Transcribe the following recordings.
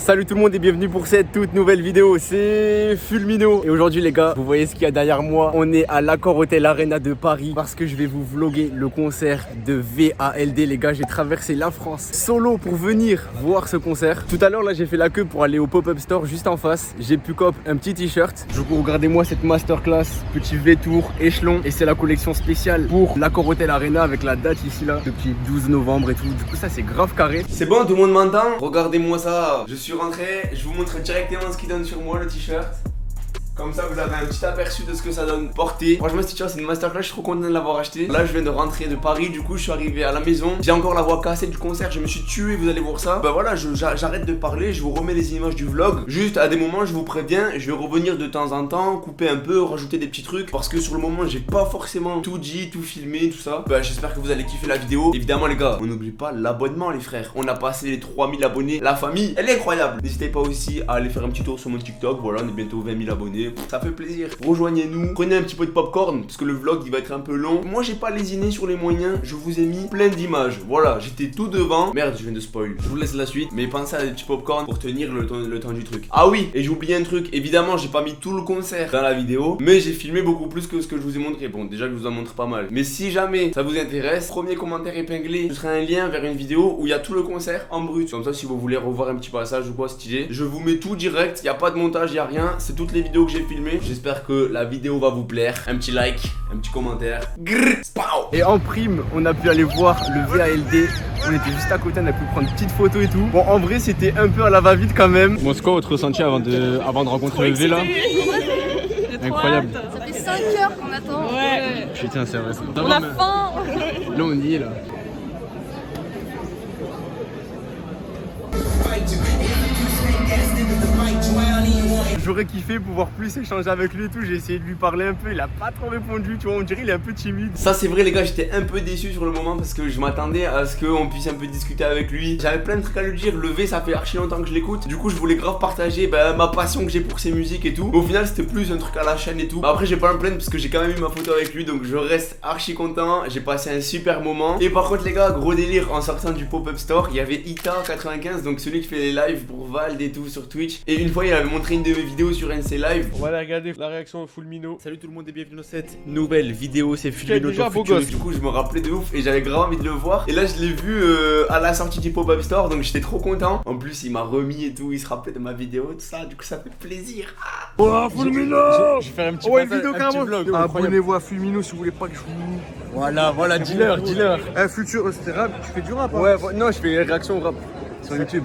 Salut tout le monde et bienvenue pour cette toute nouvelle vidéo, c'est Fulmino. Et aujourd'hui les gars, vous voyez ce qu'il y a derrière moi. On est à l'Accor Hotel Arena de Paris parce que je vais vous vlogger le concert de VALD. Les gars, j'ai traversé la France solo pour venir voir ce concert. Tout à l'heure là, j'ai fait la queue pour aller au pop-up store juste en face. J'ai pu cop un petit t-shirt. Du coup, regardez-moi cette masterclass, petit V-Tour, échelon. Et c'est la collection spéciale pour l'Accor Hotel Arena avec la date ici là, depuis 12 novembre et tout. Du coup, ça c'est grave carré. C'est bon, tout le monde m'entend? Regardez-moi ça. Je suis rentré, je vous montre directement ce qu'il donne sur moi le t-shirt. Comme ça vous avez un petit aperçu de ce que ça donne porter. Franchement ce t-shirt c'est une masterclass, je suis trop content de l'avoir acheté. Là je viens de rentrer de Paris, du coup je suis arrivé à la maison. J'ai encore la voix cassée du concert, je me suis tué, vous allez voir ça. Bah voilà, j'arrête de parler, je vous remets les images du vlog. Juste à des moments je vous préviens, je vais revenir de temps en temps, couper un peu, rajouter des petits trucs. Parce que sur le moment j'ai pas forcément tout dit, tout filmé, tout ça. Bah j'espère que vous allez kiffer la vidéo. Évidemment les gars, on n'oublie pas l'abonnement les frères. On a passé les 3000 abonnés, la famille elle est incroyable. N'hésitez pas aussi à aller faire un petit tour sur mon TikTok. Voilà, on est bientôt 20 000 abonnés, ça fait plaisir. Rejoignez-nous, prenez un petit peu de popcorn parce que le vlog il va être un peu long. Moi j'ai pas lésiné sur les moyens, je vous ai mis plein d'images. Voilà, j'étais tout devant. Merde, je viens de spoil. Je vous laisse la suite, mais pensez à des petits popcorn pour tenir le temps du truc. Ah oui, et j'ai oublié un truc. Évidemment, j'ai pas mis tout le concert dans la vidéo, mais j'ai filmé beaucoup plus que ce que je vous ai montré. Bon, déjà je vous en montre pas mal. Mais si jamais ça vous intéresse, premier commentaire épinglé, ce sera un lien vers une vidéo où il y a tout le concert en brut. Comme ça, si vous voulez revoir un petit passage ou quoi stylé, je vous mets tout direct. Il y a pas de montage, il y a rien. C'est toutes les vidéos que j'ai filmées. J'espère que la vidéo va vous plaire. Un petit like, un petit commentaire. Grrr, et en prime, on a pu aller voir le VALD. On était juste à côté, on a pu prendre une petite photo et tout. Bon, en vrai, c'était un peu à la va-vite quand même. Bon, c'est quoi votre ressenti avant de rencontrer le V là? Incroyable. Ça fait 5 heures qu'on attend. Ouais. Putain, c'est vrai. On a faim. Là, on y est là. J'aurais kiffé pouvoir plus échanger avec lui et tout. J'ai essayé de lui parler un peu, il a pas trop répondu, tu vois, on dirait il est un peu timide. Ça c'est vrai les gars, j'étais un peu déçu sur le moment parce que je m'attendais à ce qu'on puisse un peu discuter avec lui. J'avais plein de trucs à lui dire, le V ça fait archi longtemps que je l'écoute. Du coup je voulais grave partager ma passion que j'ai pour ses musiques et tout. Mais au final c'était plus un truc à la chaîne et tout. Après j'ai pas me plaindre parce que j'ai quand même eu ma photo avec lui, donc je reste archi content. J'ai passé un super moment. Et par contre les gars, gros délire, en sortant du pop-up store, il y avait Ita95, donc celui qui fait les lives pour Vald et tout sur Twitch. Et une fois il avait montré une de mes vidéos sur NC Live. On va aller regarder la réaction de Fulmino. Salut tout le monde et bienvenue dans cette nouvelle vidéo, c'est Fulmino déjà beau gosse. Du coup je me rappelais de ouf et j'avais grave envie de le voir. Et là je l'ai vu à la sortie du pop-up store, donc j'étais trop content. En plus il m'a remis et tout, il se rappelait de ma vidéo, tout ça, du coup ça fait plaisir. Oh Fulmino. Je vais faire un petit ouais, passage, vidéo un petit vlog. Abonnez-vous à Fulmino si vous voulez pas que je vous... Voilà, dealer. Futur, c'était rap, tu fais du rap hein? Ouais, non, je fais réaction au rap sur YouTube.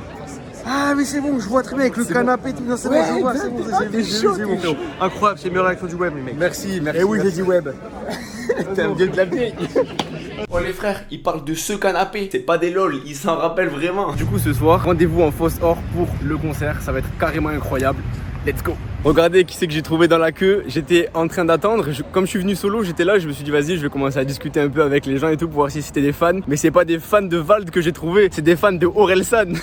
Ah mais c'est bon, je vois très bien avec le canapé et tout, non c'est bon, je vois, c'est bon, c'est bon. Incroyable, c'est meilleure réaction du web les mecs. Merci. Et oui, j'ai dit web. T'es un vieux de la vieille. Oh les frères, ils parlent de ce canapé, c'est pas des lol, ils s'en rappellent vraiment. Du coup ce soir, rendez-vous en Fosse Or pour le concert, ça va être carrément incroyable. Let's go. Regardez qui c'est que j'ai trouvé dans la queue. J'étais en train d'attendre, comme je suis venu solo, j'étais là, je me suis dit vas-y, je vais commencer à discuter un peu avec les gens et tout pour voir si c'était des fans. Mais c'est pas des fans de Vald que j'ai trouvé, c'est des fans de Orelsan.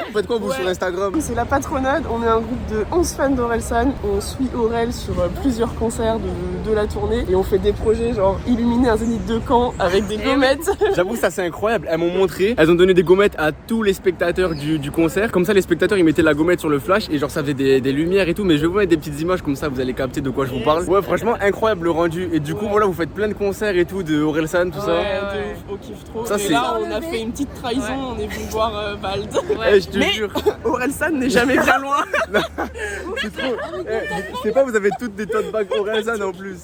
Vous faites quoi vous sur Instagram? C'est la patronade, on est un groupe de 11 fans d'Orelsan, on suit Aurel sur plusieurs concerts de la tournée et on fait des projets genre illuminer un zénith de Caen avec des gommettes. J'avoue ça c'est incroyable, elles m'ont montré, elles ont donné des gommettes à tous les spectateurs du concert, comme ça les spectateurs ils mettaient la gommette sur le flash et genre ça faisait des lumières et tout, mais je vais vous mettre des petites images comme ça vous allez capter de quoi je vous parle. Ouais franchement incroyable le rendu et du coup voilà vous faites plein de concerts et tout de Orelsan tout ça. Ouais, de ouf, on kiffe trop. Ça, et là on a fait une petite trahison, on est venu voir Vald. Je te jure. Orelsan n'est jamais bien loin. C'est trop. C'est pas vous avez toutes des tote bags Orelsan en plus.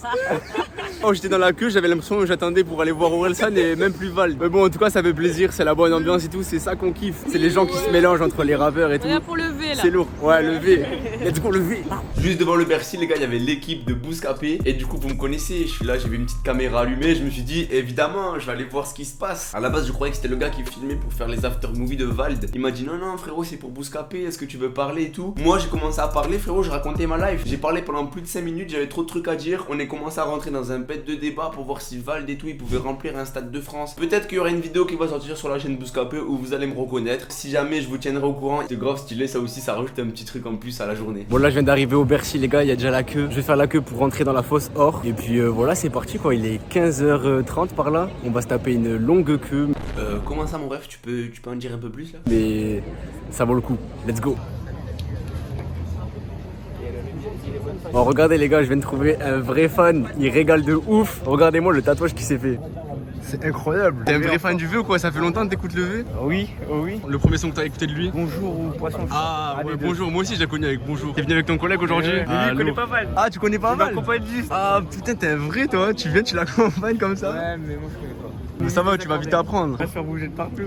Oh j'étais dans la queue, j'avais l'impression que j'attendais pour aller voir Orelsan et même plus Vald. Mais bon en tout cas ça fait plaisir, c'est la bonne ambiance et tout, c'est ça qu'on kiffe. C'est les gens qui se mélangent entre les rappeurs et tout. On est là pour le V là. C'est lourd. Ouais le V. Let's go le V. Juste devant le Bercy les gars il y avait l'équipe de Bouscapé. Et du coup vous me connaissez, je suis là, j'avais une petite caméra allumée. Je me suis dit évidemment je vais aller voir ce qui se passe. À la base je croyais que c'était le gars qui filmait pour faire les after movies de Vald. Il m'a dit non frérot c'est pour Bouscapé, est-ce que tu veux parler et tout. Moi j'ai commencé à parler frérot, je racontais ma life. J'ai parlé pendant plus de 5 minutes, j'avais trop de trucs à dire. On est commencé à rentrer dans un bête de débat pour voir si Vald et tout il pouvait remplir un stade de France. Peut-être qu'il y aura une vidéo qui va sortir sur la chaîne Bouscapé où vous allez me reconnaître. Si jamais je vous tiendrai au courant, c'est grave stylé ça aussi. aussi ça rajoute un petit truc en plus à la journée. Bon là je viens d'arriver au Bercy les gars, il y a déjà la queue. Je vais faire la queue pour rentrer dans la fosse or. Et puis voilà c'est parti quoi, il est 15h30 par là. On va se taper une longue queue. Comment ça mon ref, tu peux en dire un peu plus là? Mais ça vaut le coup, let's go. Bon regardez les gars, je viens de trouver un vrai fan, il régale de ouf. Regardez-moi le tatouage qu'il s'est fait. C'est incroyable. T'es un vrai fan du V ou quoi? Ça fait longtemps que t'écoutes le V? Oui, oui. Le premier son que t'as écouté de lui? Bonjour ou poisson. Ah ouais, bonjour, moi aussi je l'ai connu avec bonjour. T'es venu avec ton collègue aujourd'hui? Lui, il connaît pas mal. Ah, tu connais pas mal? Juste. Ah putain, t'es un vrai toi, tu viens, tu l'accompagnes comme ça? Ouais, mais moi je connais pas. Mais ça va, tu vas vite apprendre. On va se faire bouger de partout.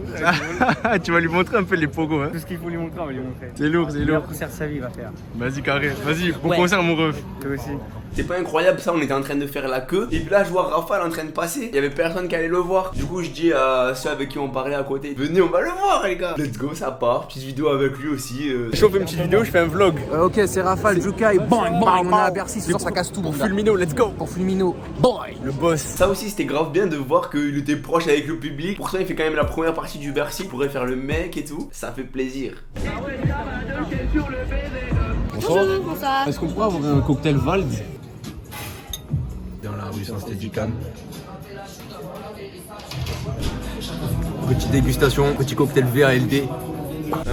Tu vas lui montrer un peu les pogos, hein. Tout ce qu'il faut lui montrer, on va lui montrer. C'est lourd, c'est Il lourd. va conserver sa vie, il va faire. Vas-y, carré, vas-y, bon concert, mon ref. Toi aussi. C'est pas incroyable ça, on était en train de faire la queue. Et puis là, je vois Raphaël en train de passer. Il y avait personne qui allait le voir. Du coup, je dis à ceux avec qui on parlait à côté, venez, on va le voir, les gars. Let's go, ça part. Petite vidéo avec lui aussi. Je chauffe une petite vidéo, je fais un vlog. Ok, c'est Raphaël, Jukai, bang, bang, on est à Bercy, ce soir ça casse tout. Pour Fulmino, let's go. Pour Fulmino, boy. Le boss. Ça aussi, c'était grave bien de voir qu'il était proche avec le public. Pour ça, il fait quand même la première partie du Bercy. Il pourrait faire le mec et tout. Ça fait plaisir. Bonjour, bonsoir. Est-ce qu'on pourrait avoir un cocktail Vald? Dans la rue Saint-Stéphane. Petite dégustation, petit cocktail VALD.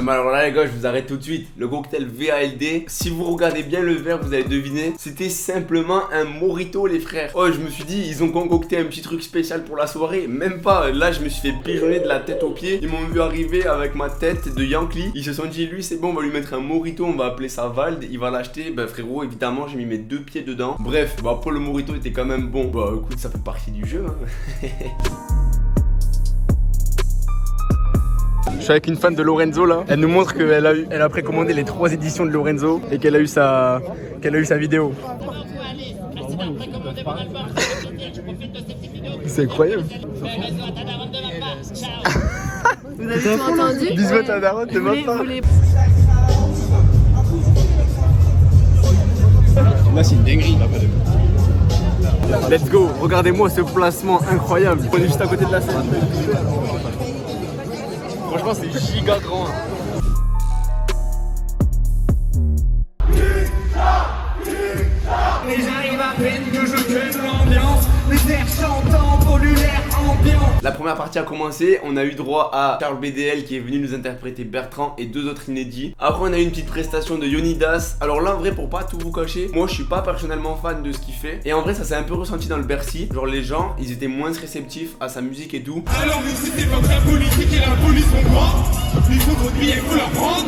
Alors là les gars, je vous arrête tout de suite. Le cocktail VALD, si vous regardez bien le verre, vous allez deviner, c'était simplement un mojito les frères. Oh, je me suis dit, ils ont concocté un petit truc spécial pour la soirée. Même pas, là je me suis fait pigeonner de la tête aux pieds. Ils m'ont vu arriver avec ma tête de Yankee. Ils se sont dit, lui c'est bon, on va lui mettre un mojito, on va appeler ça Vald. Il va l'acheter, bah frérot, évidemment j'ai mis mes 2 pieds dedans. Bref, bah pour le mojito était quand même bon. Bah écoute, ça fait partie du jeu hein. Je suis avec une fan de Lorenzo là. Elle nous montre qu'elle a précommandé les 3 éditions de Lorenzo et qu'elle a eu sa vidéo. C'est incroyable. Vous avez tout entendu? Bisous à ta daronne, t'es ma part. Là c'est une dinguerie. Let's go, regardez-moi ce placement incroyable. On est juste à côté de la scène. Franchement c'est giga grand. Et j'arrive à peine que je crée l'ambiance. Les airs chantants polluent l'air ambiant. La première partie a commencé, on a eu droit à Charles BDL qui est venu nous interpréter Bertrand et 2 autres inédits. Après on a eu une petite prestation de Yonidas. Alors là en vrai pour pas tout vous cacher, moi je suis pas personnellement fan de ce qu'il fait. Et en vrai ça s'est un peu ressenti dans le Bercy. Genre les gens ils étaient moins réceptifs à sa musique et tout. Alors vous citez comme la politique et la police vont droit. Il faut trop de billets, faut leur prendre.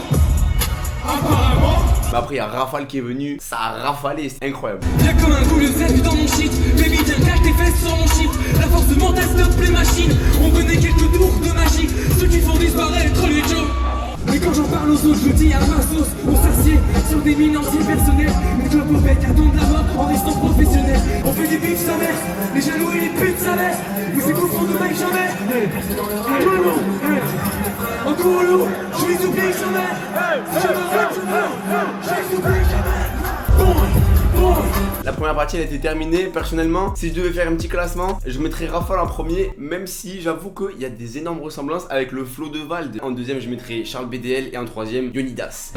Apparemment. Mais après il y a Rafale qui est venu, ça a rafalé, c'est incroyable. Viens comme un coup le zèle dans mon shit. Baby viens cache tes fesses sur mon shit. La force de mental stoppe les machines. On connaît quelques tours de magie, ceux qui font disparaître les jeux. Mais quand j'en parle aux autres, je dis à ma sauce. On s'assied sur des minanciers personnels. Une clope au bec attendent la mort en restant professionnel. On fait des bifs sa mère, les jaloux et les putes sa mère. Vous c'est confond de mec jamais. En cours lourd, je les oublie jamais. Je les oublie jamais. La première partie elle a été terminée. Personnellement, si je devais faire un petit classement, je mettrais Rafale en premier. Même si j'avoue qu'il y a des énormes ressemblances avec le flow de Vald. En deuxième, je mettrais Charles BDL et en troisième, Yonidas.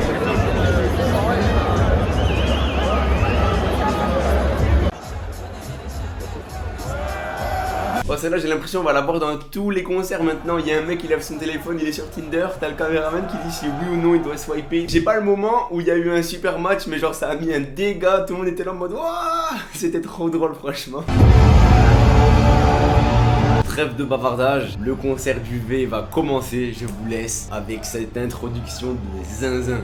Oh celle-là j'ai l'impression on va la voir dans tous les concerts maintenant. Il y a un mec qui lève son téléphone, il est sur Tinder. T'as le caméraman qui dit si oui ou non il doit swiper. J'ai pas le moment où il y a eu un super match, mais genre ça a mis un dégât. Tout le monde était là en mode wouah. C'était trop drôle franchement. Trêve de bavardage, le concert du V va commencer. Je vous laisse avec cette introduction de zinzin.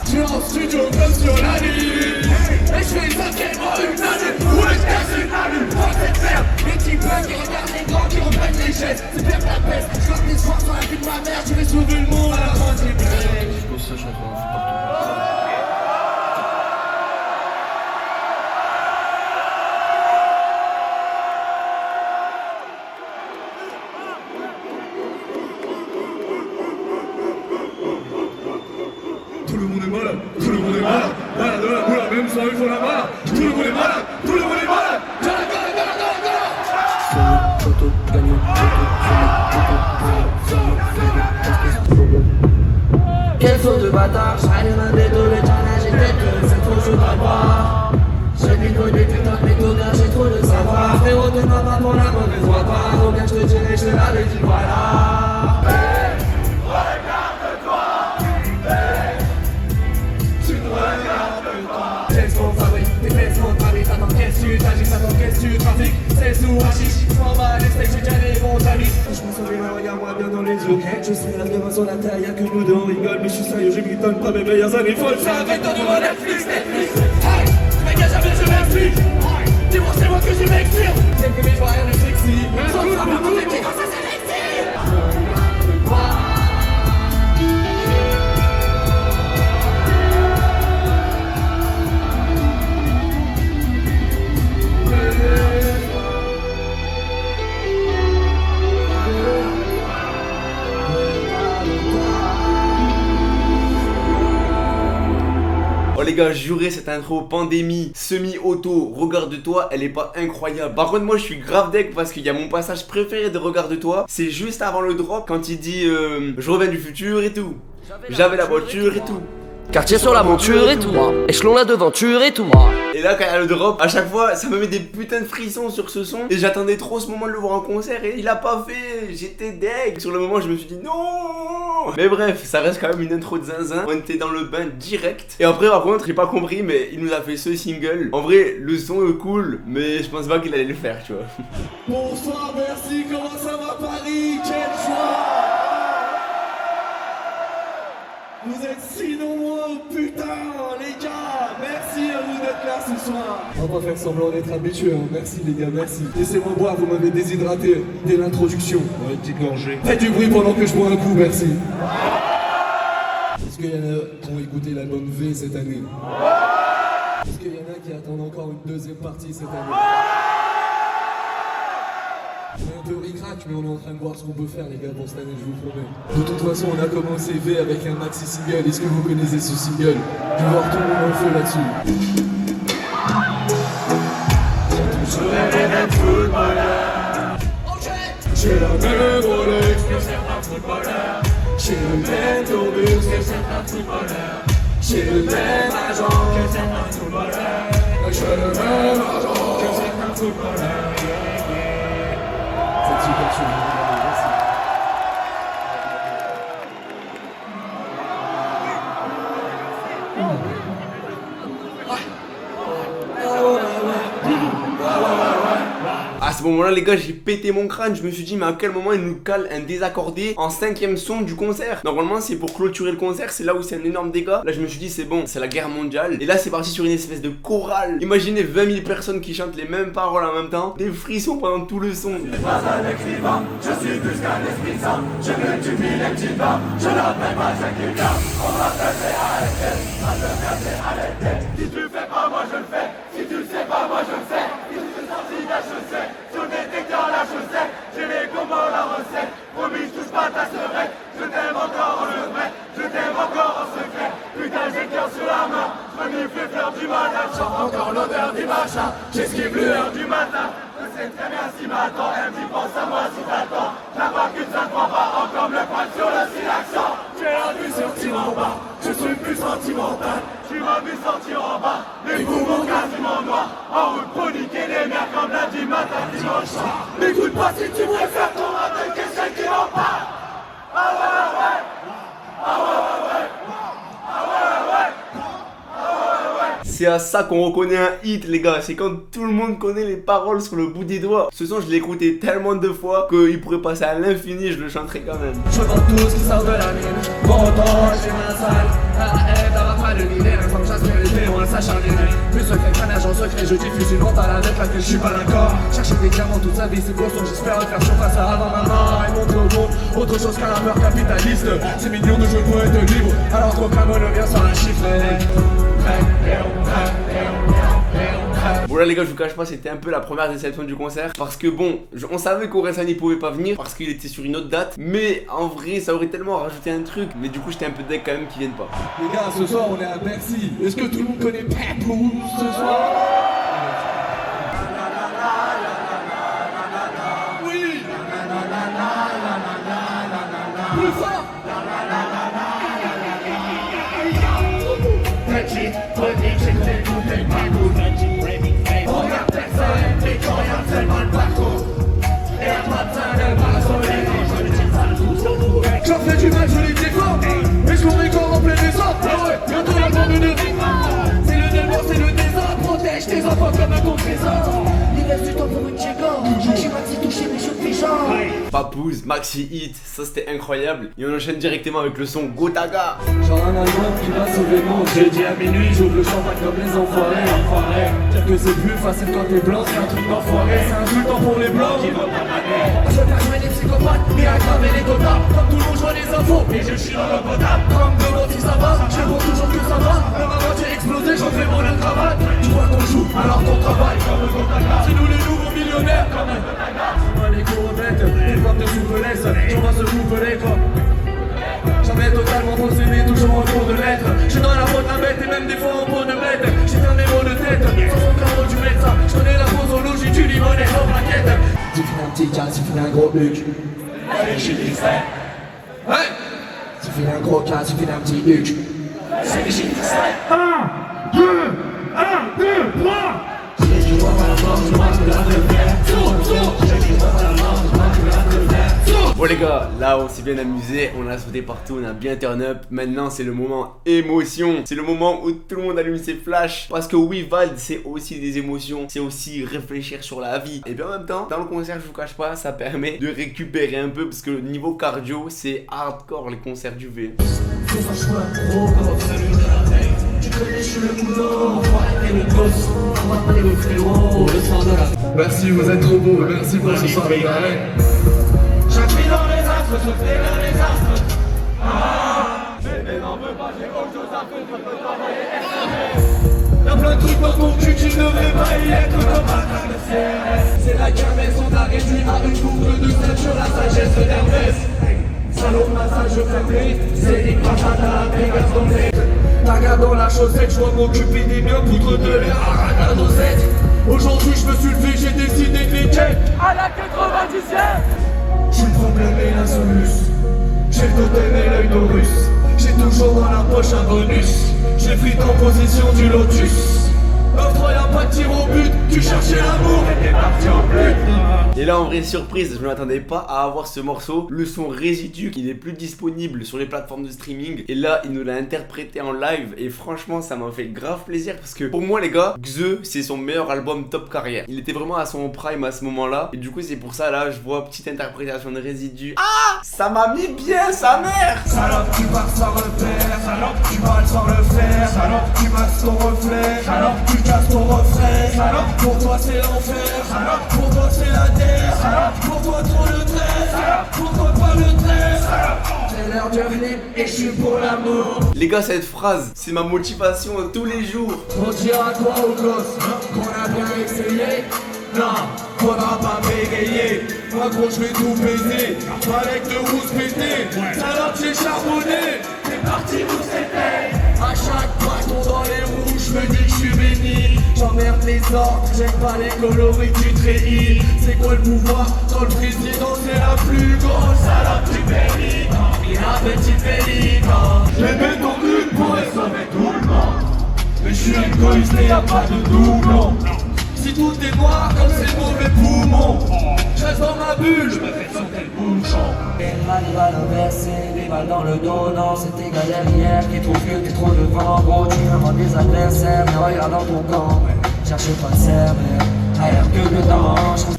Je suis en studio comme sur la lune. Et je fais sacrément une année. Ouais, je casse une allure. Dans cette merde, les petits bugs qui regardent les grands qui reprennent les gestes. C'est perdre la peste. Je vois des soirs sur la vie de ma mère. Je vais sauver le monde à la troisième. Je pose ça, je suis en train de faire partout. Tout le monde est malade, tout le monde est malade, malade de la boule, même sans il faut la malade. Tout le monde est malade, tout le monde est malade. Quel saut de bâtard, j'arrive à dédoler, j'ai tête, c'est trop chaud à boire. J'ai mis connu putain de méthodes, j'ai trop de savoir. Frérot, de ma main pour la mauvaise voie, pas. Reviens, je te dirai, je te l'avais dit, voilà. C'est sous Hachichi, je m'en bats les steaks, j'ai déjà les bons amis. Je me souviens, regarde-moi bien dans les yeux. Je sais la gamin sur la taille, y'a que nous deux, on rigole. Mais je suis sérieux, je m'étonne pas mes meilleurs amis. Faut le faire avec ton nouveau Netflix. Hey, tu m'as jamais, je m'explique. Dis-moi, c'est moi que je m'explique. J'ai que mes joies, rien de sexy. Sans ça, ma tante, qui quand ça sélective. Oh les gars, jurez, cette intro pandémie, semi-auto, regarde-toi, elle est pas incroyable. Par contre moi je suis grave deck parce qu'il y a mon passage préféré de regarde-toi. C'est juste avant le drop quand il dit je reviens du futur et tout. J'avais la voiture et tout. Quartier sur la monture et tout, échelon la devanture et tout. Et là quand il y a le drop, à chaque fois ça me met des putains de frissons sur ce son. Et j'attendais trop ce moment de le voir en concert et il a pas fait. J'étais deg. Sur le moment je me suis dit non. Mais bref, ça reste quand même une intro de zinzin. On était dans le bain direct. Et après par contre j'ai pas compris, mais il nous a fait ce single. En vrai le son est cool, mais je pense pas qu'il allait le faire, tu vois. Bonsoir, merci, comment ça va Paris? Quel choix! Vous êtes si nombreux, putain, les gars! Merci à vous d'être là ce soir! On va pas faire semblant d'être habitué, hein. Merci les gars, merci. Laissez-moi boire, vous m'avez déshydraté dès l'introduction. Ouais, petite gorgée. Faites du bruit pendant que je bois un coup, merci. Est-ce qu'il y en a qui ont écouté l'album V cette année? Est-ce qu'il y en a qui attendent encore une deuxième partie cette année? On est un peu ric-rac, mais on est en train de voir ce qu'on peut faire les gars pour cette année, je vous promets. De toute façon, on a commencé V avec un maxi single. Est-ce que vous connaissez ce single? Je vais voir tout le monde en feu là-dessus. Je rêve d'être footballeur. J'ai la même Rolex que certains footballeurs. J'ai le même tourbus que certains footballeurs. J'ai le même agent que certains footballeurs. J'ai le même agent que certains footballeurs. C'est super chaud. Merci. À ce moment-là, les gars, j'ai pété mon crâne. Je me suis dit, mais à quel moment il nous cale un désaccordé en 5ème son du concert? Normalement, c'est pour clôturer le concert. C'est là où c'est un énorme dégât. Là, je me suis dit, c'est bon, c'est la guerre mondiale. Et là, c'est parti sur une espèce de chorale. Imaginez 20 000 personnes qui chantent les mêmes paroles en même temps. Des frissons pendant tout le son. Je suis pas un écrivain, je suis plus qu'un esprit saint. Je multiplie les petits pains, je n'appelle pas un quelqu'un. On m'appelle arrêter, arrêter. Si tu le fais pas, moi je le fais. Si tu le sais pas, moi je le sais. Si tu te sens je sais. Sur le détecteur, là je sais. J'ai les combos, la recette. Promis, je touche pas ta seringue. Je t'aime encore en le vrai. Je t'aime encore en secret. Putain, j'ai le cœur sur la main. Je renifle les fleurs du matin. Chante encore l'odeur du machin. J'esquive l'heure du matin. Je sais très bien si m'attend. Elle me dit pense à moi si t'attends. La vacune ça ne prend pas encore le poil sur le silex. J'ai la vue sortir en bas. Je suis plus sentimental. Tu m'as vu sortir en bas. c'est à ça qu'on reconnaît un hit, les gars. C'est quand tout le monde connaît les paroles sur le bout des doigts. Ce son, je l'ai écouté tellement de fois qu'il pourrait passer à l'infini, je le chanterai quand même. Je vends tout ce qui sort de la mine. Bon temps, j'ai ma salle. À la haine, dans la fin de l'hiver. Sans que j'aspire les démons, ça charnière. Plus secret qu'un agent secret, je diffuse une honte à la avec laquelle je suis pas d'accord. Chercher des diamants toute sa vie, c'est costaud. J'espère faire surface avant ma mort et montrer au monde autre chose qu'un rappeur capitaliste. Ces millions de jeux pourraient être libres, alors qu'aucun mot ne vient sans la chiffrer. Bon là les gars, je vous cache pas, c'était un peu la première déception du concert. Parce que bon, on savait qu'Orelsan il pouvait pas venir parce qu'il était sur une autre date. Mais en vrai, ça aurait tellement rajouté un truc. Mais du coup, j'étais un peu deck quand même qu'ils viennent pas. Les gars, ce soir on est à Bercy. Est-ce que tout le monde connaît Pepou ce soir? Oui. Plus fort. J'en fais du mal, je les défends. Mais je cours encore en plein essor. Ah ouais, bientôt l'album de c'est le démon, c'est le désordre. Protège tes enfants comme un contre-trésor. Il reste du temps pour une gigante. J'ai maxi touché mes cheveux pigeons. Papouze, Maxi Hit, ça c'était incroyable. Et on enchaîne directement avec le son Gotaga. Genre un album qui va sauver le monde. J'ai dit à minuit, j'ouvre le champagne comme les enfoirés. Dire que c'est plus facile quand t'es blanc, c'est un truc d'enfoiré. C'est insultant pour les blancs qui vont pas maner. Je vais faire jouer les psychopathes et aggraver les quotas. Comme tout le monde, je vois les infos et je chie dans le potable. Comme de l'autre, si ça va, je réponds toujours que ça va. Même avant j'ai explosé, j'en fais mon cravate. Tu vois qu'on joue, alors qu'on travaille comme le Gotaga. C'est nous les nouveaux millionnaires comme un Gotaga. Les courbettes, les portes de soufflesse, j'en vois se couper quoi. Jamais totalement possédé, toujours en cours de lettres. J'suis dans la peau d'un bête et même des fois en peau de bête. J'ai fait un mémo de tête, sans son carreau du médecin. J'connais la posologie du limonet sans plaquette. Tu fais un petit cas, tu fais un gros huc. Allez, j'ai dit ça. Ouais. Tu fais un gros cas, tu fais un petit huc. C'est j'ai dit ça. 1, 2, 3. J'ai du droit à la mort, je marche de la rivière. Bon les gars, là on s'est bien amusé, on a sauté partout, on a bien turn up. Maintenant c'est le moment émotion. C'est le moment où tout le monde allume ses flashs. Parce que oui, Vald c'est aussi des émotions, c'est aussi réfléchir sur la vie. Et bien en même temps, dans le concert, je vous cache pas, ça permet de récupérer un peu. Parce que le niveau cardio c'est hardcore les concerts du V. Merci, vous êtes trop beaux, merci pour ce soir les gars. J'appuie dans les astres, je fais vers les astres. Mais n'en veux pas, j'ai autre chose à faire que de travailler. Y'a plein de trucs dans ton cul qui ne devraient pas y être comme un tas de CRS. C'est la kermesse, on t'a réduit à une boucle de ceinture, la sagesse d'Hermès. Salaud de massage fêté, c'est une patate à la Vegas dans les. Taga dans la chaussette, je dois m'occuper des miens, poudre de l'air à la dosette. Aujourd'hui je me suis levé, j'ai décidé de les ken à la 90e. J'ai le problème et la soluce. J'ai le totem et l'œil d'Horus. J'ai toujours dans la poche un bonus. J'ai pris en position du lotus. Offre y'a pas de tir au but. Tu cherchais l'amour et t'es parti en pute. Et là en vraie surprise, je ne m'attendais pas à avoir ce morceau. Le son Résidu, il est plus disponible sur les plateformes de streaming. Et là il nous l'a interprété en live. Et franchement ça m'a fait grave plaisir. Parce que pour moi les gars, Xe c'est son meilleur album top carrière. Il était vraiment à son prime à ce moment là. Et du coup c'est pour ça là je vois petite interprétation de Résidu. Ah, ça m'a mis bien sa mère. Salope tu pars sans repère. Salope tu parles sans le faire. Salope tu masses ton reflet. Salope tu casses ton refrain. Salope pour toi c'est l'enfer. Salope pour toi c'est la terre. Pour toi trop le trait, pour toi pas le trait. C'est l'heure de venir et je suis pour l'amour. Les gars, cette phrase, c'est ma motivation tous les jours. On dira quoi au gosse qu'on a bien essayé. Non, faudra pas bégayer. Moi gros je vais tout baiser. Avec le rouge pété. Salope j'ai charbonné. C'est parti vous c'était. À chaque bâton dans les roues, je me dis que je suis béni. J'emmerde les ordres, j'aime pas les coloris du treillis. C'est quoi le pouvoir quand le président c'est la plus grosse salope du pays. Il a petit pélican. Je les mets dans une pour sauver tout le monde. Mais je suis égoïste et y'a pas de doublon. Si tout est noir comme ces mauvais poumons, je reste dans ma bulle, je me fais sauter le bouchon. mal les balles inversées, les balles dans le dos, non c'était galère hier, qui trouve que t'es trop devant, gros tu veux voir des adversaires, mais regarde dans ton camp, cherche pas de servir, ailleurs que le temps.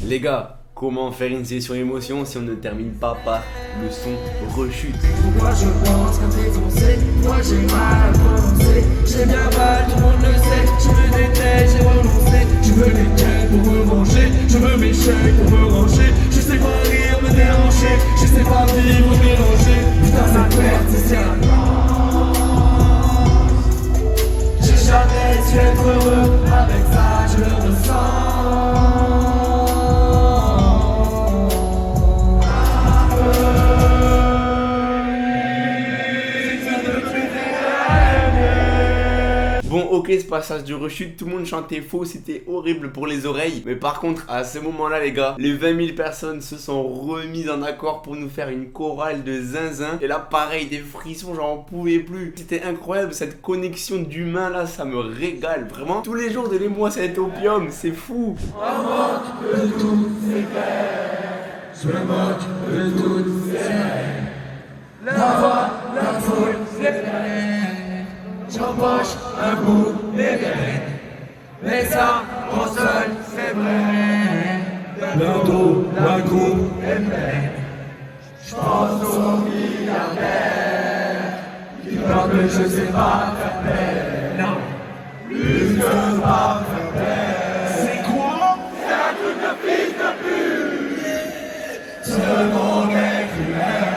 Les gars, comment faire une session émotion si on ne termine pas par le son rechute? Moi je pense qu'un défoncé, moi j'ai mal prononcé, j'ai bien mal, tout le monde le sait, je me déteste, j'ai renoncé, je veux les quêtes pour me venger, je veux mes chèques pour me ranger, je sais pas rire, me déranger, je sais pas vivre, mélanger, putain cette merde c'est si j'ai jamais su être heureux, avec ça je le ressens. Bon ok, ce passage de rechute, tout le monde chantait faux, c'était horrible pour les oreilles. Mais par contre à ce moment là les gars, les 20 000 personnes se sont remises en accord pour nous faire une chorale de zinzin. Et là pareil, des frissons, j'en pouvais plus. C'était incroyable cette connexion d'humains là, ça me régale. Vraiment, tous les jours de l'émoi cet opium, c'est fou. Je me moque de toutes ces guerres, je me moque de toutes ces guerres. La voix, la foule, c'est vrai. J'empoche un bout des graines, mais ça, mon seul, c'est vrai. Bientôt, la coupe est pleine. J'pense aux milliardaires qui parlent que je sais pas faire paix. Non, plus que pas faire paix. C'est quoi? C'est un truc de fils de pute. Ce monde est cruel.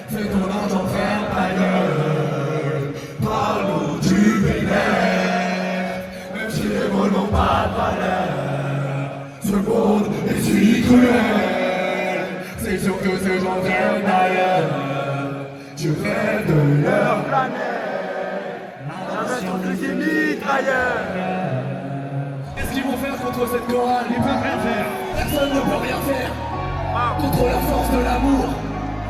Fais ton argent faire ta gueule. Parle-nous du bénéfice, même si les mots n'ont pas de valeur. Ce monde est si cruel, c'est sûr que ces gens viennent d'ailleurs. Je rêve de leur planète, la nation des mitrailleurs. Qu'est-ce qu'ils vont faire contre cette chorale? Ils peuvent rien faire. Personne ne peut rien faire contre la force de l'amour.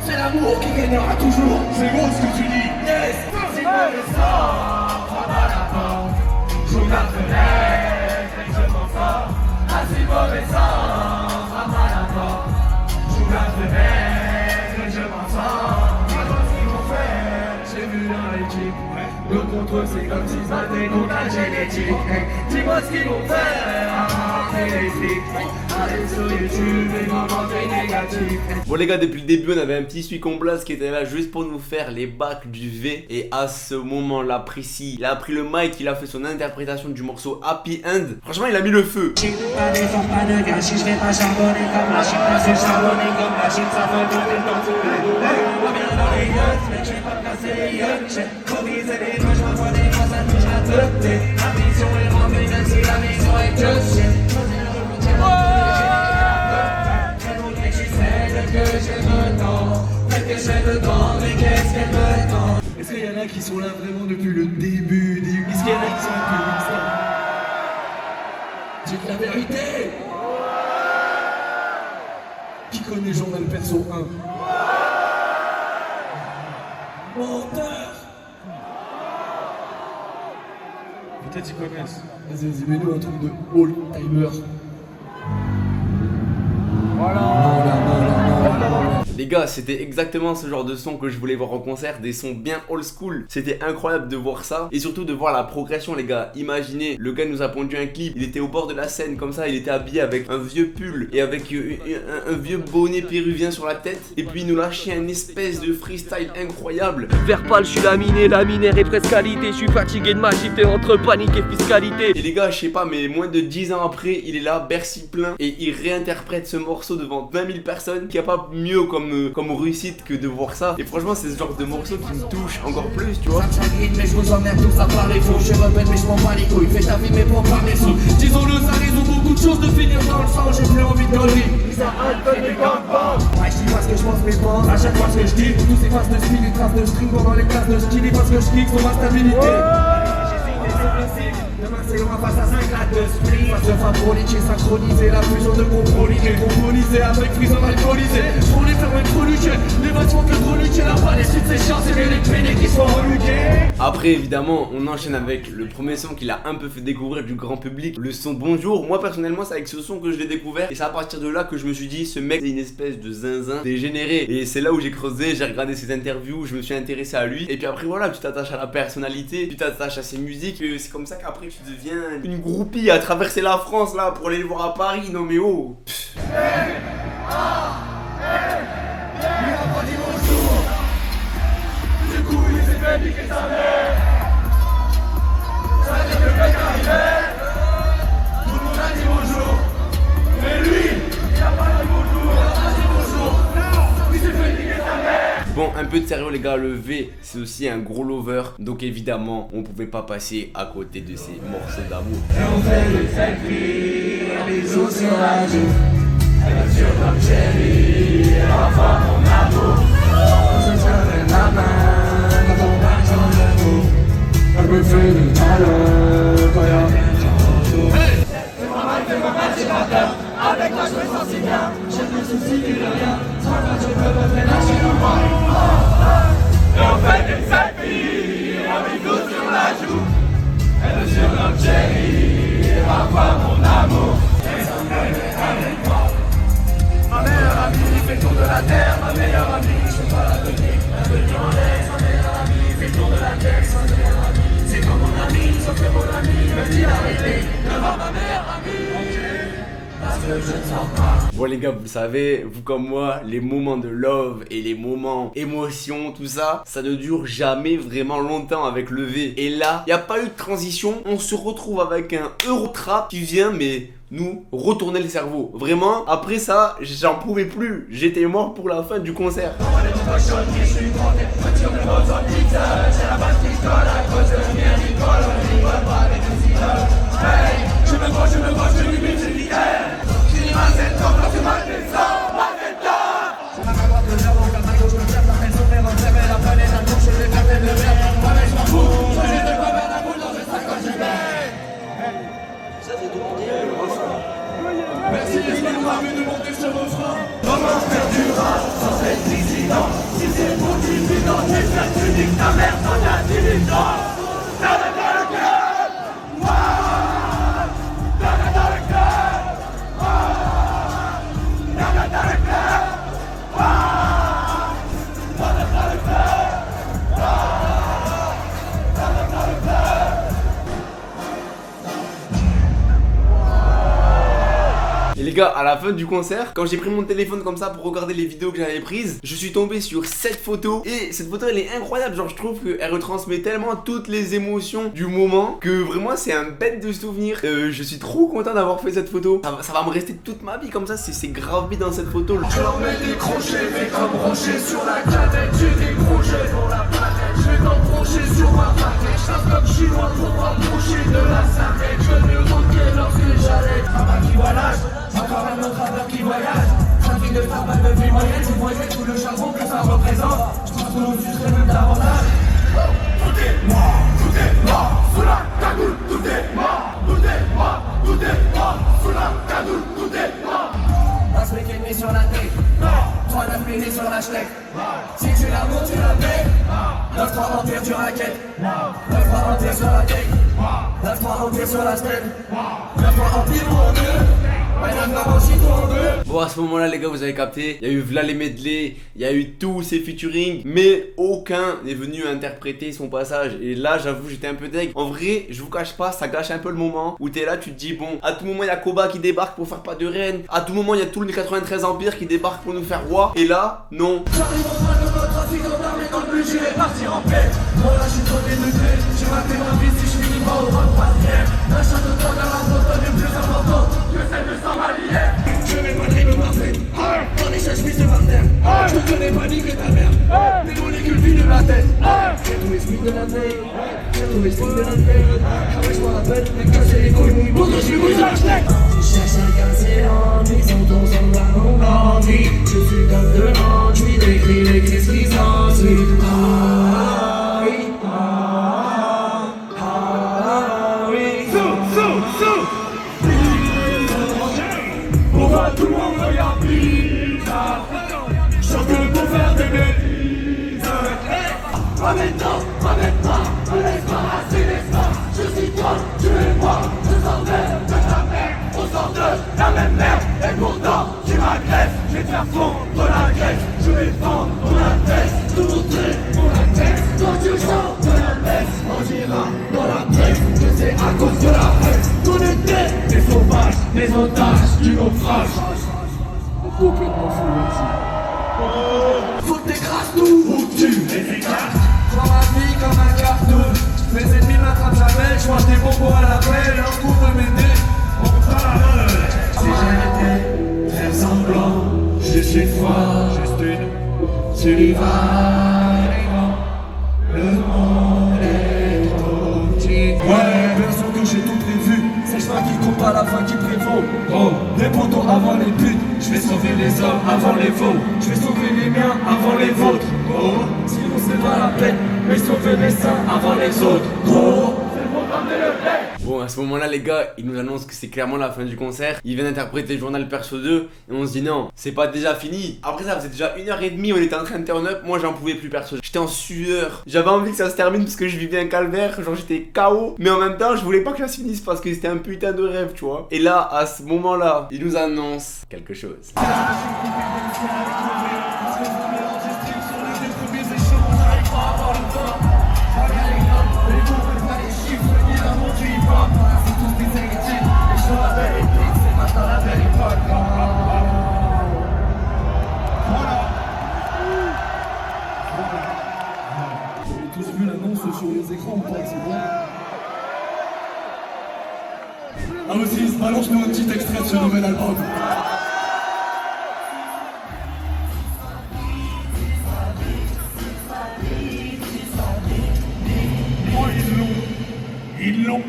C'est l'amour qui gagnera toujours. C'est beau ce que tu dis. Yes. Si mauvais sort, frappe à la porte. J'ouvre la fenêtre et je m'en sors. Ah si mauvais sort, frappe à la porte. J'ouvre la fenêtre et je m'en sors. Dis-moi ce qu'ils vont faire. J'ai vu dans l'équipe. Nous contre eux c'est comme si ça était contre la génétique. Dis-moi ce qu'ils vont faire. Allez sur YouTube et commenter négatif. Bon les gars, depuis le début on avait un petit suicon blast qui était là juste pour nous faire les bacs du V. Et à ce moment là précis, il a pris le mic, il a fait son interprétation du morceau Happy End. Franchement il a mis le feu. Pas d'effort, pas de gâchis, je vais pas charbonner comme la Chine. Parce que charbonner comme la Chine, ça fait monter dans tous les douleurs. On vient dans les yeux, mais je vais pas casser les yeux. J'ai corrigé les doigts, je m'envoie des fois ça touche la tête. La vision est remplie, même si la vision est juste. Est-ce qu'il y en a qui sont là vraiment depuis le début? Est-ce qu'il y en a qui sont là depuis l'instant? Dites la vérité! Qui connaît Journal Perso 1? Menteur! Peut-être ils connaissent. Vas-y, mets-nous un truc de all-timer. Les gars, c'était exactement ce genre de son que je voulais voir en concert, des sons bien old school. C'était incroyable de voir ça et surtout de voir la progression les gars. Imaginez, le gars nous a pondu un clip, il était au bord de la scène comme ça, il était habillé avec un vieux pull et avec un vieux bonnet péruvien sur la tête. Et puis il nous lâchait un espèce de freestyle incroyable. Vers pâle, je suis laminé, laminaire et presque qualité. Je suis fatigué de m'agiter entre panique et fiscalité. Et les gars, je sais pas, mais moins de 10 ans après, il est là, Bercy plein, et il réinterprète ce morceau devant 20 000 personnes. Qui a pas mieux comme réussite que de voir ça. Et franchement, c'est ce genre de morceau qui me touche encore plus, tu vois. Mais je vous emmerde tous à parler faux. Je répète, mais je m'en bats les couilles. Fais ta vie, mais prends pas mes sous. Disons-le, ça résout beaucoup de choses de finir dans le sang. J'ai plus envie de conneries. Ça donne des gangbang. Ouais, je dis pas ce que je pense, mais pense. À chaque fois ce que je dis, tous ces faces de speed, les traces de string pendant les classes de ski. Parce que je kick sur ma stabilité. Demain c'est loin face à 5 lattes de split. Face de fabronique, j'ai synchronisé la fusion de compromis. J'ai compromisé avec frisson alcoolisé. Pour les faire me chroniquer, les vêtements que chroniquer. La palette c'est chiant, c'est mieux les traîner qui sont reluqués. Après évidemment on enchaîne avec le premier son qu'il a un peu fait découvrir du grand public, le son Bonjour. Moi personnellement c'est avec ce son que je l'ai découvert et c'est à partir de là que je me suis dit ce mec c'est une espèce de zinzin dégénéré. Et c'est là où j'ai creusé, j'ai regardé ses interviews, je me suis intéressé à lui. Et puis après voilà, tu t'attaches à la personnalité, tu t'attaches à ses musiques. Et c'est comme ça qu'après tu deviens une groupie à traverser la France là pour aller le voir à Paris. Non mais oh. Du coup il s'est fait piquer sa mère. Ça veut dire que le mec arrivait. Tout le monde a dit bonjour. Mais lui, il a pas dit bonjour. Il a pas dit bonjour. Non, il s'est fait piquer sa mère. Bon, un peu de sérieux les gars, le V c'est aussi un gros lover. Donc évidemment on pouvait pas passer à côté de ces morceaux d'amour. Et on fait des selfies, les os sur la joue. Elle est sûre comme Jerry, elle va voir mon amour. On se serrait la main quand on marche dans le dos. Elle me fait des câlins quand y'a rien autour. Fais-moi mal, j'ai pas peur. Avec moi je me sens si bien. Je ne me soucie de rien. Sans toi je peux me faire lâcher dans moi. Et on fait des selfies, avec l'eau sur la joue. Elle me surnomme Jerry, elle va voir mon amour. Elle s'envolait avec moi. Ma meilleure amie fait le tour de la terre, ma meilleure amie, je peux pas la donner. L'avenir en laisse, ma meilleure amie fait le tour de la terre, sa meilleure amie. C'est comme mon ami, sauf que mon ami me dit d'arrêter de voir ma meilleure amie. Parce que je ne sors pas. Bon les gars, vous savez, vous comme moi, les moments de love et les moments émotion, tout ça, ça ne dure jamais vraiment longtemps avec le V. Et là, il n'y a pas eu de transition, on se retrouve avec un Eurotrap qui vient mais nous retourner le cerveau. Vraiment, après ça, j'en pouvais plus. J'étais mort pour la fin du concert. Merci d'espoir de monter ce refrain. Comment faire du rap sans être dissident? Si c'est pour dissident, j'espère que tu dis que ta mère s'en a dissident. Donne dans le cœur. Donne dans le cœur. Donne dans le cœur. Donne dans le cœur. Donne dans le cœur. Et les gars, à la fin du concert, quand j'ai pris mon téléphone comme ça pour regarder les vidéos que j'avais prises, je suis tombé sur cette photo. Et cette photo elle est incroyable, genre je trouve qu'elle retransmet tellement toutes les émotions du moment que vraiment c'est un bête de souvenir. Je suis trop content d'avoir fait cette photo. Ça va me rester toute ma vie comme ça, c'est gravé dans cette photo. Je leur mets des crochets, mais comme rocher sur la canette. J'ai des projets pour la planète. Je vais t'embrocher sur ma paquette. Je tape comme chinois pour m'approcher de la sarrête. Je ne roquais lorsque j'allais. Travail qui voyage, encore un autre rappeur qui voyage. Trafic de tabac de vie moyenne. Tu voyais tout le charbon que ça représente. Je pense qu'on nous sucerait même davantage. Tout est mort, sous la cagoule. Tout est mort, sous la cagoule. Tout est mort. Un smic ennemi sur la tête. 3-9 minutes sur la schneck. Si tu la montes, tu la payes. 9-3 empire du racket. 9-3 empire sur la cake. 9-3 empire sur la scène. 9-3 empire pour deux. Bon, à ce moment là les gars, vous avez capté, il y a eu v'là les medley, il y a eu tous ces featuring, mais aucun n'est venu interpréter son passage. Et là j'avoue j'étais un peu deg. En vrai je vous cache pas, ça gâche un peu le moment où t'es là, tu te dis bon, à tout moment il y a Koba qui débarque pour faire pas de reine. À tout moment il y a tout le 93 Empire qui débarque pour nous faire roi. Et là non. J'arrive en train de votre trafic en armes et dans le but j'irai partir en paix. Moi là je suis trop dénudé, j'ai raté ma vie si je finis pas au 23ème. Un château de temps dans la photo est plus important que celle de 100 malières. Je vais pas driver ma fête, dans les chemises de par terre. Je te connais pas niquer ta mère, les molécules vident de la tête. J'ai tout esprit de la veille, j'ai tout esprit de la veille. Ah ouais je m'en rappelle, mais casser les couilles, bon je suis brisé la schneck. Tu cherches à casser l'ennui, sans ton sang ballon d'envie. Je suis comme de l'enduit, décris les crises qui s'ensuivent. Ah oui, on va tout le monde regarde bizarre. Je chante pour faire des bêtises. Ramène-toi, ramène-toi. Je vais vendre mon adresse, te montrer mon adresse. Quand tu chantes de la messe, on dira dans la presse que c'est à cause de la presse qu'on était des sauvages, des otages du naufrage. Complètement fou ici. Faut que t'écrases tout ou que tu les éclates. Dans ma vie comme un cartoon, mes ennemis m'attrapent jamais. Je vois des bonbons à la pelle, un coup de m'aider. On parle. Si j'étais très semblant, juste une fois, juste une. Tu y vas, le monde est trop petit. Ouais, bien sûr que j'ai tout prévu. C'est le chemin qui compte pas la fin qui prévaut. Oh, les poteaux avant les buts. Je vais sauver les hommes avant les veaux. Je vais sauver les miens avant les vôtres. Oh, sinon c'est pas la peine. Mais sauver les saints avant les autres. Oh, c'est le programme de l'Europe. Bon, à ce moment-là, les gars, ils nous annoncent que c'est clairement la fin du concert. Ils viennent interpréter Journal Perso 2 et on se dit non, c'est pas déjà fini. Après ça faisait déjà 1h30, on était en train de turn up. Moi, j'en pouvais plus perso. J'étais en sueur. J'avais envie que ça se termine parce que je vivais un calvaire. Genre, j'étais KO. Mais en même temps, je voulais pas que ça se finisse parce que c'était un putain de rêve, tu vois. Et là, à ce moment-là, ils nous annoncent quelque chose. Tous vu l'annonce sur les écrans ou pas, c'est bon. Ah aussi, balance-nous un petit extrait de ce nouvel album. Oh, ils l'ont.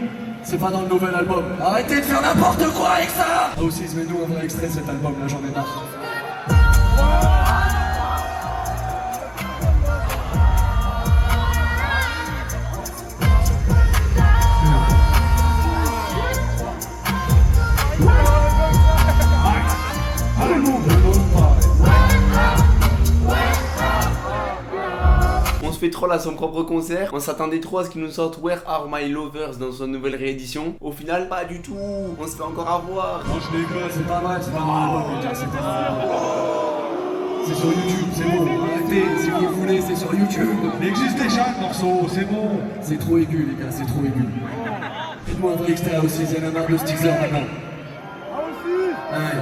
C'est pas dans le nouvel album. Arrêtez de faire n'importe quoi avec ça. Ah aussi, mets-nous un vrai extrait de cet album, là j'en ai marre. On se fait troll à son propre concert. On s'attendait trop à ce qu'il nous sorte Where Are My Lovers dans son nouvelle réédition. Au final, pas du tout. On se fait encore avoir. Non, je déconne, c'est pas mal, c'est pas mal. C'est sur YouTube, c'est bon. Arrêtez, si vous voulez, c'est sur YouTube. Il existe déjà le morceau, c'est bon. C'est trop aigu, les gars, c'est trop aigu. Faites-moi un vrai extrait aussi, il y en a marre de ce teaser maintenant. Ouais.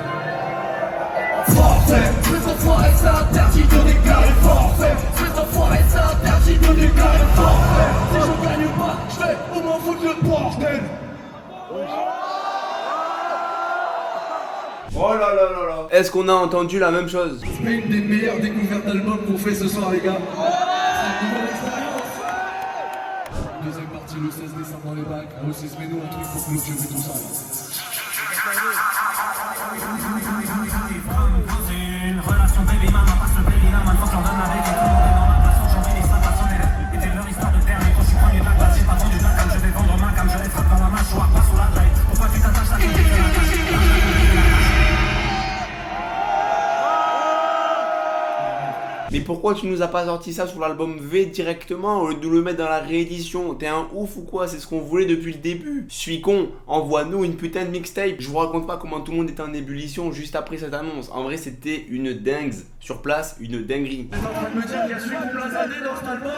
Forfait, ces enfoirés, c'est interdit de déclarer forfait. Ces enfoirés, c'est interdit de déclarer forfait. Si je gagne pas, je vais au moins foutre le bordel. Oh là là là là. Est-ce qu'on a entendu la même chose? C'est une des meilleures découvertes d'albums qu'on fait ce soir, les gars. C'est une nouvelle expérience. Deuxième partie le 16 décembre dans les bacs. Ah aussi, mets-nous un truc pour clôturer tout ça. Une relation baby mama, passe le baby mama, faut que j'en donne avec les tout le monde est dans ma place, j'en vais les passionnels. Et c'est leur histoire de terre, mais quand je suis premier de la classe, j'ai pas vendu de la cam, je vais vendre ma cam, je les frappe dans la mâchoire, pas sous la taille. Pourquoi tu t'attaches à côté de la cage? Mais pourquoi tu nous as pas sorti ça sur l'album V directement au lieu de le mettre dans la réédition? T'es un ouf ou quoi? C'est ce qu'on voulait depuis le début. Suis con, envoie-nous une putain de mixtape. Je vous raconte pas comment tout le monde était en ébullition juste après cette annonce. En vrai, c'était une dingue. Sur place, une dinguerie. T'es en train de me dire qu'il y a celui qu'on Blazadé dans cet album?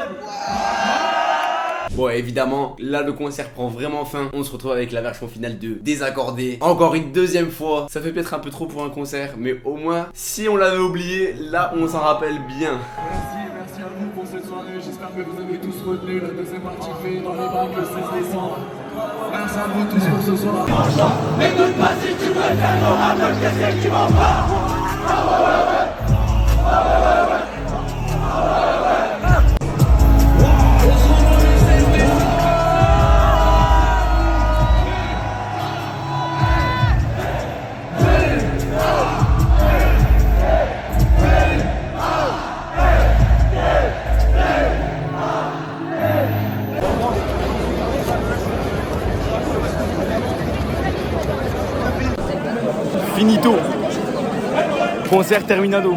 Bon, évidemment, là le concert prend vraiment fin. On se retrouve avec la version finale de Désaccordé. Encore une deuxième fois. Ça fait peut-être un peu trop pour un concert, mais au moins, si on l'avait oublié, là on s'en rappelle bien. Merci à vous pour cette soirée. J'espère que vous avez tous retenu la deuxième partie fait dans les bacs le 16 décembre. Merci à vous tous pour ce soir. N'écoute pas si tu veux faire l'orable, qu'est-ce que tu m'en parles? Finito. Concert terminado.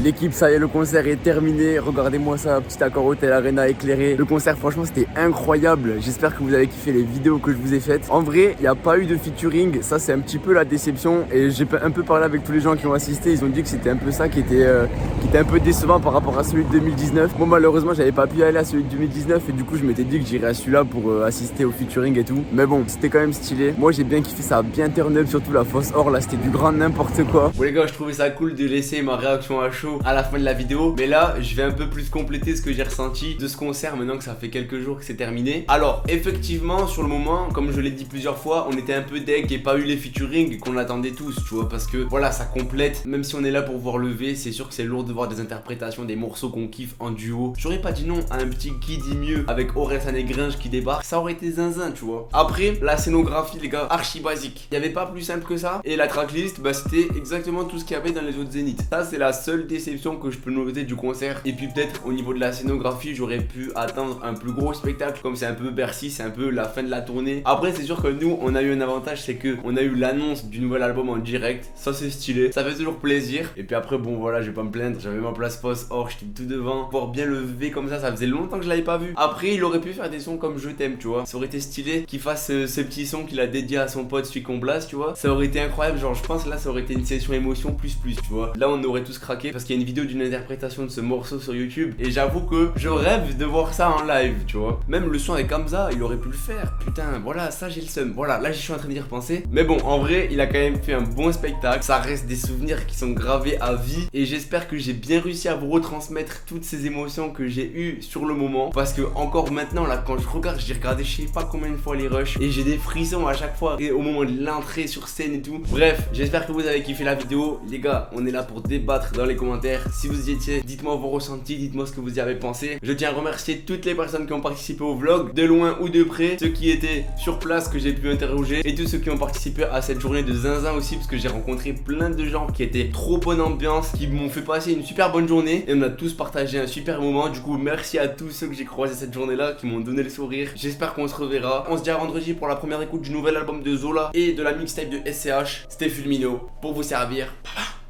L'équipe, ça y est, le concert est terminé. Regardez-moi ça, petit accord Hotel Arena éclairé. Le concert, franchement, c'était incroyable. J'espère que vous avez kiffé les vidéos que je vous ai faites. En vrai, il n'y a pas eu de featuring. Ça, c'est un petit peu la déception. Et j'ai un peu parlé avec tous les gens qui ont assisté. Ils ont dit que c'était un peu ça qui était un peu décevant par rapport à celui de 2019. Moi, malheureusement, j'avais pas pu aller à celui de 2019. Et du coup, je m'étais dit que j'irais à celui-là pour assister au featuring et tout. Mais bon, c'était quand même stylé. Moi, j'ai bien kiffé, ça a bien turn up, surtout la fosse or. Là, c'était du grand n'importe quoi. Bon, les gars, je trouvais ça cool de laisser ma réaction à chaud à la fin de la vidéo. Mais là, je vais un peu plus compléter ce que j'ai ressenti de ce concert maintenant que ça fait quelques jours que c'est terminé. Alors, effectivement, sur le moment, comme je l'ai dit plusieurs fois, on était un peu deg et pas eu les featuring qu'on attendait tous, tu vois, parce que voilà, ça complète. Même si on est là pour voir le V, c'est sûr que c'est lourd de voir des interprétations, des morceaux qu'on kiffe en duo. J'aurais pas dit non à un petit Qui dit mieux avec Orelsan et Gringe qui débarque, ça aurait été zinzin, tu vois. Après, la scénographie, les gars, archi basique. Il y avait pas plus simple que ça. Et la tracklist, bah c'était exactement tout ce qu'il y avait dans les autres zéniths. Ça, c'est la seule déception que je peux noter du concert. Et puis peut-être au niveau de la scénographie, j'aurais pu attendre un plus gros spectacle. Comme c'est un peu Bercy, c'est un peu la fin de la tournée. Après, c'est sûr que nous, on a eu un avantage, c'est que on a eu l'annonce du nouvel album en direct. Ça, c'est stylé. Ça fait toujours plaisir. Et puis après, bon, voilà, je vais pas me plaindre. J'avais ma place poste or, j'étais tout devant. Voir bien le V comme ça faisait longtemps que je l'avais pas vu. Après, il aurait pu faire des sons comme Je t'aime, tu vois. Ça aurait été stylé qu'il fasse ce petit son qu'il a dédié à son pote, celui qu'on blase, tu vois. Ça aurait été incroyable. Genre, je pense là, ça aurait été une session émotion plus, tu vois. Là, on aurait tous craqué parce qu'il y a une vidéo d'une interprétation de ce morceau sur YouTube. Et j'avoue que je rêve de voir ça en live, tu vois. Même le son avec Hamza, il aurait pu le faire. Putain, voilà, ça j'ai le seum. Voilà, là, je suis en train d'y repenser. Mais bon, en vrai, il a quand même fait un bon spectacle. Ça reste des souvenirs qui sont gravés à vie. Et j'espère que j'ai bien réussi à vous retransmettre toutes ces émotions que j'ai eues sur le moment. Parce que encore maintenant, là, quand je regarde, j'ai regardé je sais pas combien de fois les rushs. Et j'ai des frissons à chaque fois. Et au moment de l'entrée sur scène et tout. Bref, j'espère que vous avez kiffé la vidéo. Les gars, on est là pour débattre dans les commentaires. Si vous y étiez, dites-moi vos ressentis, dites-moi ce que vous y avez pensé. Je tiens à remercier toutes les personnes qui ont participé au vlog, de loin ou de près. Ceux qui étaient sur place que j'ai pu interroger. Et tous ceux qui ont participé à cette journée de zinzin aussi. Parce que j'ai rencontré plein de gens qui étaient trop bonne ambiance, qui m'ont fait passer une super bonne journée. Et on a tous partagé un super moment. Du coup, merci à tous ceux que j'ai croisés cette journée-là, qui m'ont donné le sourire. J'espère qu'on se reverra. On se dit à vendredi pour la première écoute du nouvel album de Zola et de la mixtape de SCH. C'était Fulmino pour vous servir. Bye bye.